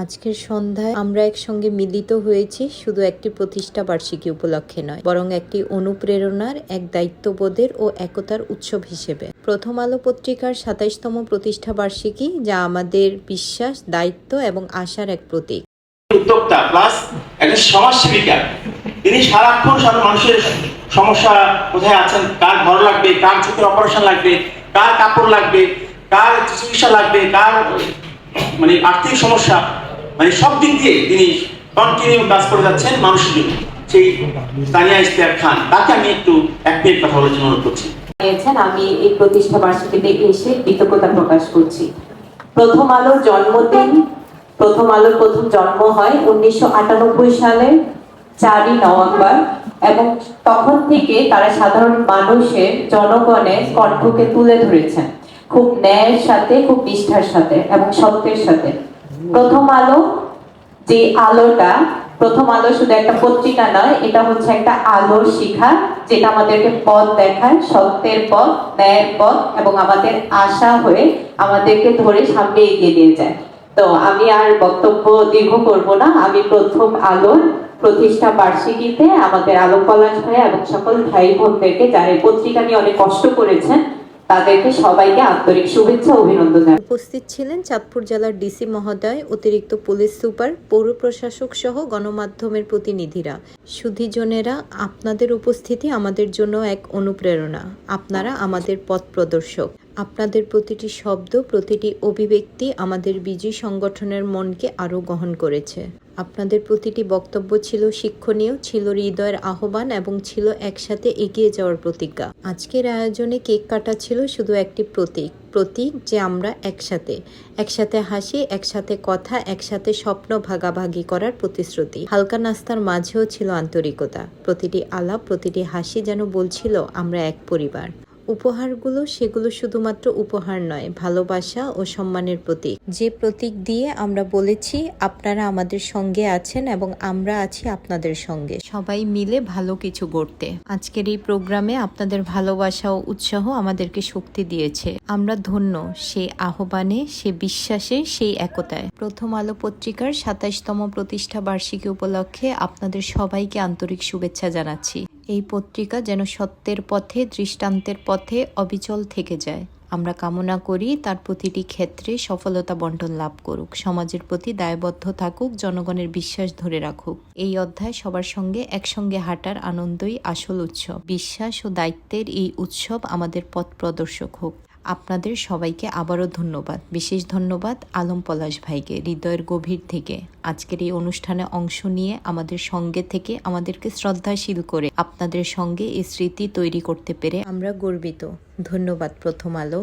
আজকের সন্ধ্যায় আমরা একসঙ্গে মিলিত হয়েছি শুধু একটি প্রতিষ্ঠা বার্ষিকী উপলক্ষে নয়, বরং একটি অনুপ্রেরণার, এক দায়িত্ববোধের ও একতার উৎসব হিসেবে। প্রথম আলো পত্রিকার ২৭তম প্রতিষ্ঠা বার্ষিকী, যা আমাদের বিশ্বাস, দায়িত্ব এবং আশার এক প্রতীক। উদ্যোক্তা প্লাস একজন সমাজসেবিকা, তিনি সারাক্ষণ সাধারণ মানুষের সমস্যা কোথায় আছেন, কার ঘর লাগবে, কার চোখের অপারেশন লাগবে, কার কাপড় লাগবে, কার চিকিৎসা লাগবে, কার আর্থিক সমস্যা, সব দিক দিয়ে তিনি কন্টিনিউ কাজ করে যাচ্ছেন মানুষের জন্য। সেই তানিয়া ইশতিয়াক খান, তাকে আমি একটু এক মিনিট কথা বলার জন্য অনুরোধ করছি। আমি এই প্রতিষ্ঠা বার্ষিকীতে এসে কৃতজ্ঞতা প্রকাশ করছি। প্রথম আলোর জন্মদিন, প্রথম আলোর প্রথম জন্ম হয় 1998 সালের 4ই নভেম্বর, এবং তখন থেকে তারা সাধারণ মানুষের, জনগণের কণ্ঠকে তুলে ধরেছেন খুব ন্যায়ের সাথে, খুব নিষ্ঠার সাথে এবং সত্যের সাথে। প্রথম আলো যে আলোটা, প্রথম আলো শুধু একটা পত্রিকা নয়, এটা হচ্ছে একটা আলোর শিখা, যেটা আমাদেরকে পথ দেখায়, সত্যের পথ, ন্যায়ের পথ, এবং আমাদের আশা হয়ে আমাদেরকে ধরে সামনে এগিয়ে নিয়ে যায়। তো আমি আর বক্তব্য দীর্ঘ করব না। আমি প্রথম আলোর প্রতিষ্ঠা বার্ষিকীতে আমাদের আলোক পলাশ ভাইয়া এবং সকল ভাই বোনদেরকে, যারা পত্রিকা নিয়ে অনেক কষ্ট করেছেন, তাদেরকে সবাইকে আন্তরিক শুভেচ্ছা ও অভিনন্দন জানাই। উপস্থিত ছিলেন চাঁদপুর জেলার ডিসি মহোদয়, অতিরিক্ত পুলিশ সুপার, পৌর প্রশাসক সহ গণমাধ্যমের প্রতিনিধিরা। সুধীজনেরা, আপনাদের উপস্থিতি আমাদের জন্য এক অনুপ্রেরণা। আপনারা আমাদের পথ প্রদর্শক। আপনাদের প্রতিটি শব্দ, প্রতিটি অভিব্যক্তি আমাদের বিজয়ী সংগঠনের মনকে আরও গহন করেছে। আপনাদের প্রতিটি বক্তব্য ছিল শিক্ষণীয়, ছিল হৃদয়ের আহ্বান এবং ছিল একসাথে এগিয়ে যাওয়ার প্রতিজ্ঞা। আজকের আয়োজনে কেক কাটা ছিল শুধু একটি প্রতীক যে আমরা একসাথে হাসি, একসাথে কথা, একসাথে স্বপ্ন ভাগাভাগি করার প্রতিশ্রুতি। হালকা নাস্তার মাঝেও ছিল আন্তরিকতা। প্রতিটি আলাপ, প্রতিটি হাসি যেন বলছিল আমরা এক পরিবার। উপহারগুলো, সেগুলো শুধুমাত্র উপহার নয়, ভালোবাসা ও সম্মানের প্রতীক। যে প্রতীক দিয়ে আমরা বলেছি আপনারা আমাদের সঙ্গে আছেন এবং আমরা আছি আপনাদের সঙ্গে, সবাই মিলে ভালো কিছু গড়তে। আজকের এই প্রোগ্রামে আপনাদের ভালোবাসা ও উৎসাহ আমাদেরকে শক্তি দিয়েছে। আমরা ধন্য সেই আহ্বানে, সে বিশ্বাসে, সেই একতায়। প্রথম আলো পত্রিকার ২৭তম প্রতিষ্ঠা বার্ষিকী উপলক্ষে আপনাদের সবাইকে আন্তরিক শুভেচ্ছা জানাচ্ছি। এই পত্রিকা যেন সত্যের পথে, দৃষ্টান্তের পথে অবিচল থেকে যায়। আমরা কামনা করি তার প্রতিটি ক্ষেত্রে সফলতা বন্টন লাভ করুক, সমাজের প্রতি দায়বদ্ধ থাকুক, জনগণের বিশ্বাস ধরে রাখুক। এই অধ্যায় সবার সঙ্গে একসঙ্গে হাঁটার আনন্দই আসল উৎসব। বিশ্বাস ও দায়িত্বের এই উৎসব আমাদের পথ প্রদর্শক হোক। আপনাদের সবাইকে আবারও ধন্যবাদ। বিশেষ ধন্যবাদ আলম পলাশ ভাইকে, হৃদয়ের গভীর থেকে আজকের এই অনুষ্ঠানে অংশ নিয়ে আমাদের সঙ্গে থেকে আমাদেরকে শ্রদ্ধাশীল করে আপনাদের সঙ্গে এই স্মৃতি তৈরি করতে পেরে আমরা গর্বিত। ধন্যবাদ প্রথম আলো।